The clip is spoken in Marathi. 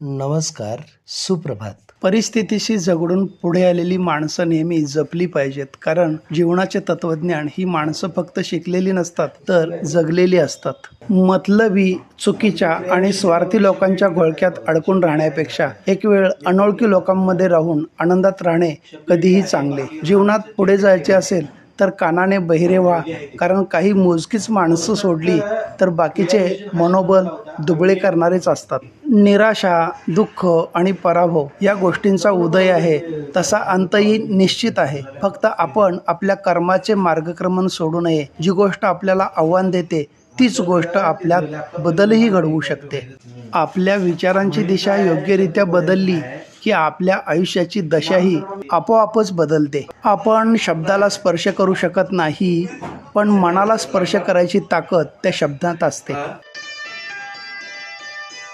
नमस्कार, सुप्रभात. परिस्थितीशी झगडून पुढे आलेली माणसं नेहमी जपली पाहिजेत, कारण जीवनाचे तत्वज्ञान ही माणसं फक्त शिकलेली नसतात तर जगलेली असतात. मतलबी, चुकीच्या आणि स्वार्थी लोकांच्या घोळक्यात अडकून राहण्यापेक्षा एक वेळ अनोळखी लोकांमध्ये राहून आनंदात राहणे कधीही चांगले. जीवनात पुढे जायचे असेल तर कानाने बहिरे व्हा, कारण काही मोजकीच माणसं सोडली तर बाकीचे मनोबल दुबळे करणारेच असतात. निराशा, दुःख आणि पराभव या गोष्टींचा उदय आहे, तसा अंतही निश्चित आहे. फक्त आपण आपल्या कर्माचे मार्गक्रमण सोडू नये. जी गोष्ट आपल्याला आव्हान देते तीच गोष्ट आपल्यात बदलही घडवू शकते. आपल्या विचारांची दिशा योग्यरित्या बदलली की आपल्या आयुष्याची दशाही आपोआपच बदलते. आपण शब्दाला स्पर्श करू शकत नाही, पण मनाला स्पर्श करायची ताकद त्या शब्दात असते.